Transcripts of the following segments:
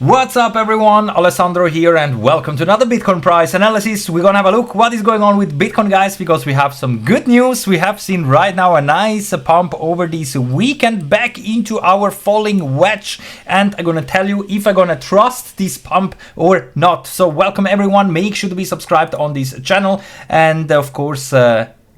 What's up everyone, Alessandro here and welcome to another Bitcoin price analysis. We're gonna have a look what is going on with Bitcoin, guys, because we have some good news. We have seen right now a nice pump over this weekend back into our falling wedge, and I'm gonna tell you if I'm gonna trust this pump or not. So welcome everyone, make sure to be subscribed on this channel, and of course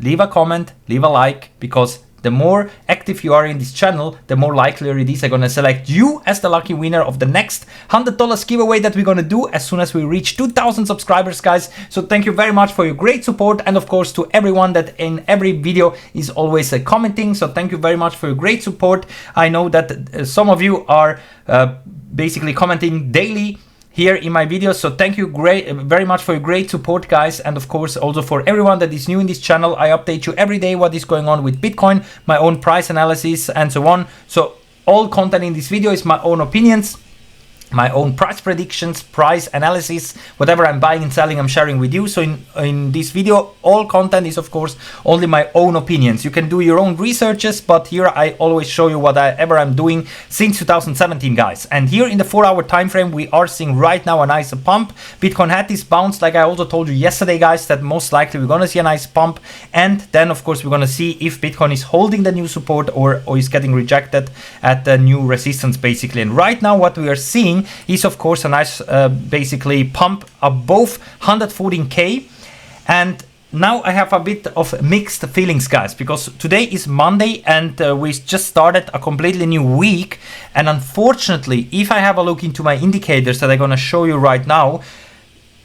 leave a comment, leave a like, because the more active you are in this channel, the more likely it is I'm gonna select you as the lucky winner of the next $100 giveaway that we're gonna do as soon as we reach 2,000 subscribers, guys. So thank you very much for your great support, and of course to everyone that in every video is always commenting. So thank you very much for your great support. I know that some of you are basically commenting daily here in my videos, so thank you very much for your great support, guys. And of course also for everyone that is new in this channel, I update you every day what is going on with Bitcoin, my own price analysis and so on. So all content in this video is my own opinions, my own price predictions, price analysis, whatever I'm buying and selling, I'm sharing with you. So in this video, all content is of course only my own opinions. You can do your own researches, but here I always show you whatever I'm doing since 2017, guys. And here in the 4-hour time frame, we are seeing right now a nice pump. Bitcoin had this bounce, like I also told you yesterday, guys, that most likely we're gonna see a nice pump, and then of course we're gonna see if Bitcoin is holding the new support or is getting rejected at the new resistance, basically. And right now what we are seeing is of course a nice basically pump above 114k, and now I have a bit of mixed feelings, guys, because today is Monday and we just started a completely new week, and unfortunately if I have a look into my indicators that I'm gonna show you right now,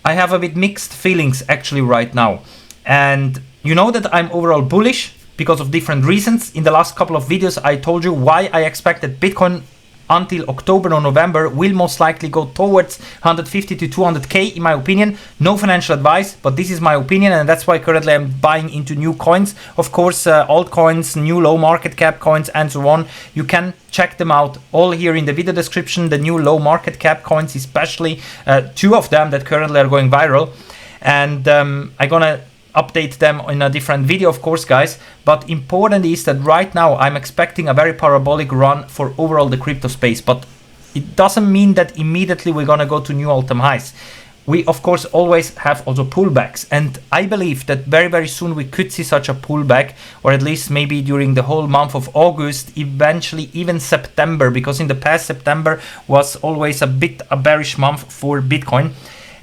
I have a bit mixed feelings actually right now. And you know that I'm overall bullish because of different reasons. In the last couple of videos I told you why I expected Bitcoin until October or November will most likely go towards 150 to 200k in my opinion. No financial advice, but this is my opinion, and that's why currently I'm buying into new coins. Of course, altcoins, new low market cap coins and so on. You can check them out all here in the video description, the new low market cap coins, especially two of them that currently are going viral. And I'm gonna update them in a different video, of course, guys. But important is that right now I'm expecting a very parabolic run for overall the crypto space, but it doesn't mean that immediately we're gonna go to new all-time highs. We of course always have also pullbacks, and I believe that very soon we could see such a pullback, or at least maybe during the whole month of August, eventually even September, because in the past September was always a bit a bearish month for Bitcoin.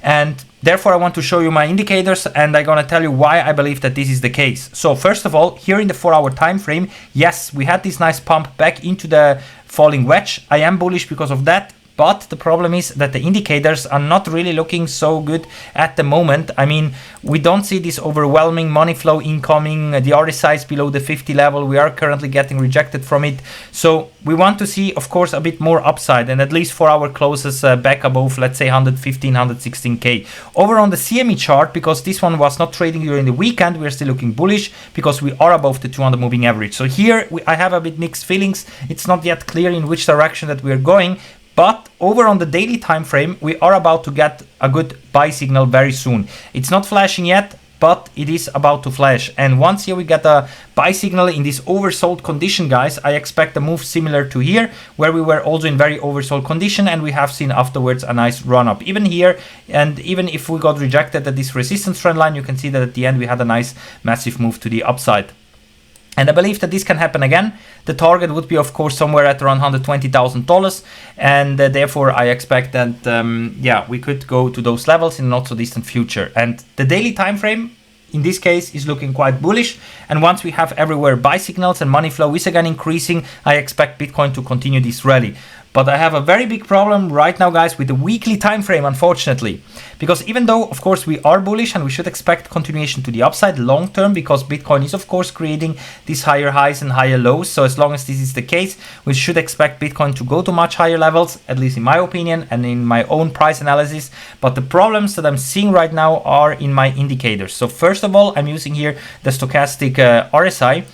And therefore I want to show you my indicators, and I'm gonna tell you why I believe that this is the case. So first of all, here in the 4-hour time frame, yes, we had this nice pump back into the falling wedge. I am bullish because of that. But the problem is that the indicators are not really looking so good at the moment. I mean, we don't see this overwhelming money flow incoming. The RSI is below the 50 level. We are currently getting rejected from it. So we want to see, of course, a bit more upside, and at least 4 hour closes back above, let's say 115, 116k. Over on the CME chart, because this one was not trading during the weekend, we're still looking bullish because we are above the 200 moving average. So here I have a bit mixed feelings. It's not yet clear in which direction that we're going. But over on the daily time frame, we are about to get a good buy signal very soon. It's not flashing yet, but it is about to flash. And once here we get a buy signal in this oversold condition, guys, I expect a move similar to here, where we were also in very oversold condition, and we have seen afterwards a nice run up even here. And even if we got rejected at this resistance trend line, you can see that at the end we had a nice massive move to the upside. And I believe that this can happen again. The target would be, of course, somewhere at around $120,000. And therefore, I expect that, yeah, we could go to those levels in the not so distant future. And the daily time frame, in this case, is looking quite bullish. And once we have everywhere buy signals and money flow is again increasing, I expect Bitcoin to continue this rally. But I have a very big problem right now, guys, with the weekly time frame, unfortunately. Because even though, of course, we are bullish and we should expect continuation to the upside long term, because Bitcoin is, of course, creating these higher highs and higher lows. So as long as this is the case, we should expect Bitcoin to go to much higher levels, at least in my opinion and in my own price analysis. But the problems that I'm seeing right now are in my indicators. So first of all, I'm using here the stochastic RSI,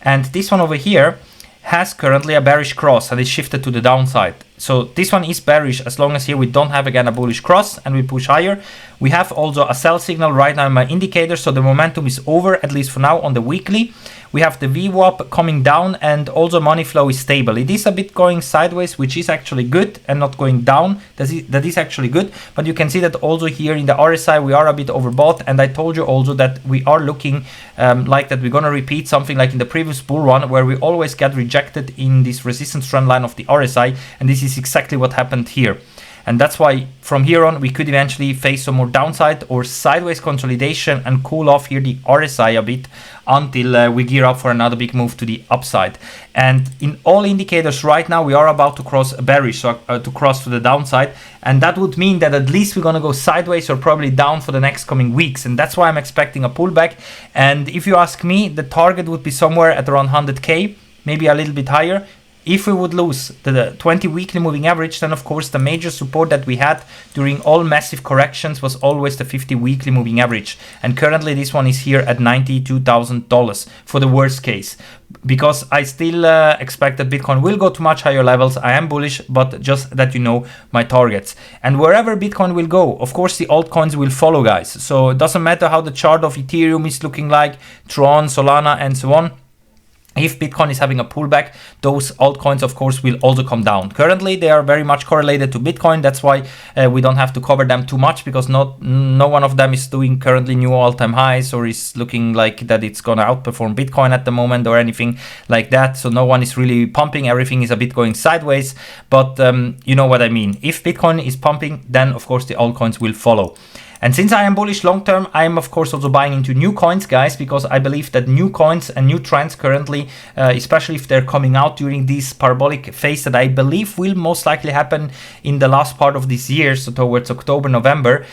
and this one over here has currently a bearish cross and is shifted to the downside. So this one is bearish as long as here we don't have again a bullish cross and we push higher. We have also a sell signal right now in my indicator, so the momentum is over, at least for now, on the weekly. We have the VWAP coming down, and also money flow is stable. It is a bit going sideways, which is actually good, and not going down. That is actually good. But you can see that also here in the RSI we are a bit overbought, and I told you also that we are looking like that we're gonna repeat something like in the previous bull run, where we always get rejected in this resistance trend line of the RSI, and this is exactly what happened here. And that's why from here on we could eventually face some more downside or sideways consolidation and cool off here the RSI a bit until we gear up for another big move to the upside. And in all indicators right now we are about to cross bearish, so to cross to the downside, and that would mean that at least we're gonna go sideways or probably down for the next coming weeks, and that's why I'm expecting a pullback. And if you ask me, the target would be somewhere at around 100k, maybe a little bit higher. If we would lose the 20 weekly moving average, then of course the major support that we had during all massive corrections was always the 50 weekly moving average. And currently this one is here at $92,000 for the worst case. Because I still expect that Bitcoin will go to much higher levels. I am bullish, but just that you know my targets. And wherever Bitcoin will go, of course the altcoins will follow, guys. So it doesn't matter how the chart of Ethereum is looking like, Tron, Solana, and so on. If Bitcoin is having a pullback, those altcoins of course will also come down. Currently they are very much correlated to Bitcoin. That's why we don't have to cover them too much, because no one of them is doing currently new all-time highs or is looking like that it's gonna outperform Bitcoin at the moment or anything like that. So no one is really pumping. Everything is a bit going sideways, but you know what I mean. If Bitcoin is pumping, then of course the altcoins will follow. And since I am bullish long term, I am of course also buying into new coins, guys, because I believe that new coins and new trends currently, especially if they're coming out during this parabolic phase that I believe will most likely happen in the last part of this year, so towards October, November,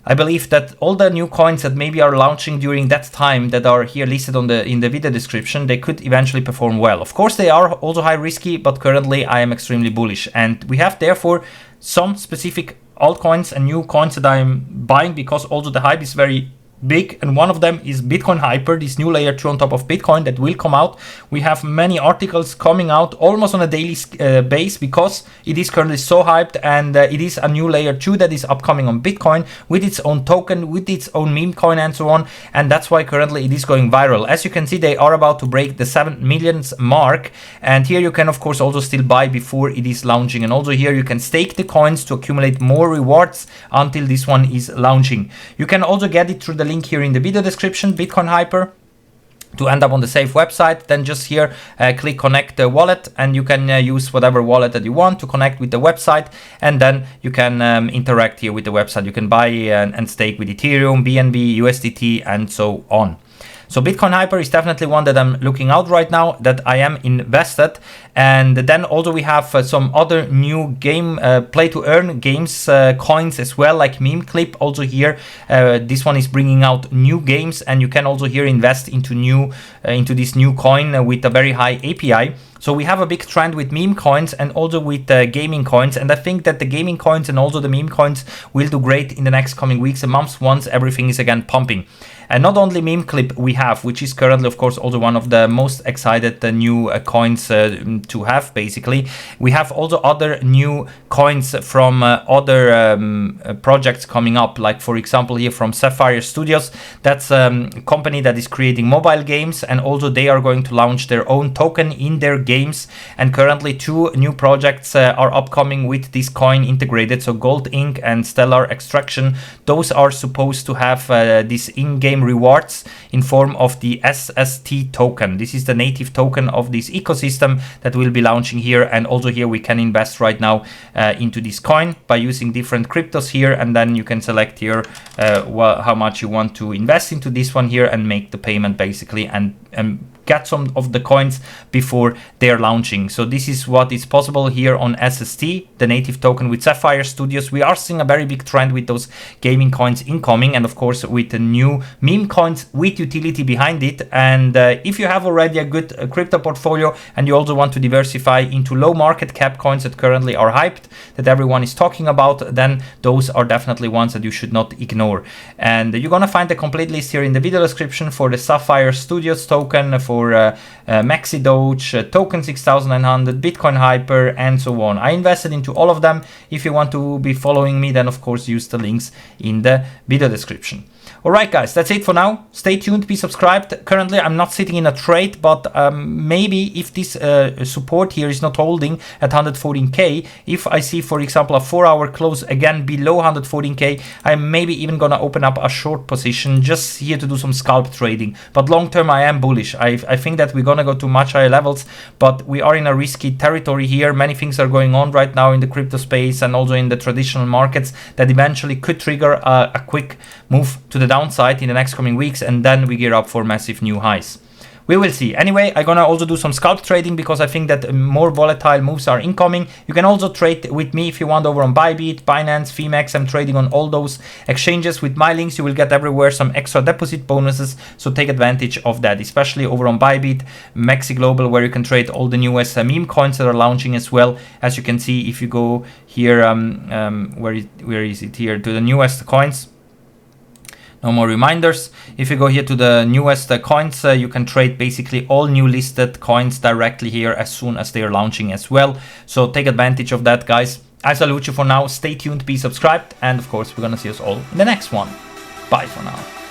I believe that all the new coins that maybe are launching during that time that are here listed on in the video description, they could eventually perform well. Of course, they are also high risky, but currently I am extremely bullish. And we have therefore some specific altcoins and new coins that I'm buying because also the hype is very big, and one of them is Bitcoin Hyper, this new layer 2 on top of Bitcoin that will come out. We have many articles coming out almost on a daily base because it is currently so hyped, and it is a new layer 2 that is upcoming on Bitcoin with its own token, with its own meme coin and so on, and that's why currently it is going viral. As you can see, they are about to break the 7 million mark, and here you can of course also still buy before it is launching, and also here you can stake the coins to accumulate more rewards until this one is launching. You can also get it through the link here in the video description, Bitcoin Hyper, to end up on the safe website. Then just here click connect the wallet, and you can use whatever wallet that you want to connect with the website, and then you can interact here with the website. You can buy and stake with Ethereum, BNB, USDT, and so on. So Bitcoin Hyper is definitely one that I'm looking out right now, that I am invested. And then also we have some other new game play to earn games coins as well, like Meme Clip. Also here this one is bringing out new games, and you can also here invest into this new coin with a very high API. So we have a big trend with meme coins and also with gaming coins, and I think that the gaming coins and also the meme coins will do great in the next coming weeks and months once everything is again pumping. And not only Meme Clip we have, which is currently of course also one of the most excited new coins to have basically. We have also other new coins from other projects coming up, like for example here from Sapphire Studios. That's a company that is creating mobile games, and also they are going to launch their own token in their games, and currently 2 new projects are upcoming with this coin integrated. So Gold Ink and Stellar Extraction, those are supposed to have this in-game rewards in form of the SST token. This is the native token of this ecosystem that will be launching here, and also here we can invest right now into this coin by using different cryptos here, and then you can select here how much you want to invest into this one here and make the payment basically, and get some of the coins before they're launching. So this is what is possible here on SST, the native token with Sapphire Studios. We are seeing a very big trend with those gaming coins incoming, and of course with the new meme coins with utility behind it. And if you have already a good crypto portfolio and you also want to diversify into low market cap coins that currently are hyped, that everyone is talking about, then those are definitely ones that you should not ignore. And you're gonna find the complete list here in the video description for the Sapphire Studios token, for for Maxi Doge, Token 6900, Bitcoin Hyper, and so on. I invested into all of them. If you want to be following me, then of course use the links in the video description. Alright guys, that's it for now. Stay tuned, be subscribed. Currently I'm not sitting in a trade, but maybe if this support here is not holding at 114k, if I see for example a 4-hour close again below 114k, I'm maybe even gonna open up a short position just here to do some scalp trading. But long term I am bullish. I think that we're gonna go to much higher levels, but we are in a risky territory here. Many things are going on right now in the crypto space and also in the traditional markets that eventually could trigger a quick move to the downside in the next coming weeks, and then we gear up for massive new highs. We will see. Anyway, I'm gonna also do some scalp trading because I think that more volatile moves are incoming. You can also trade with me if you want over on Bybit, Binance, Phemex. I'm trading on all those exchanges. With my links, you will get everywhere some extra deposit bonuses, so take advantage of that, especially over on Bybit, Maxi Global, where you can trade all the newest meme coins that are launching as well. As you can see, if you go here, where is it here, to the newest coins. No more reminders. If you go here to the newest coins, you can trade basically all new listed coins directly here as soon as they are launching as well. So take advantage of that, guys. I salute you for now. Stay tuned, be subscribed, and of course, we're gonna see us all in the next one. Bye for now.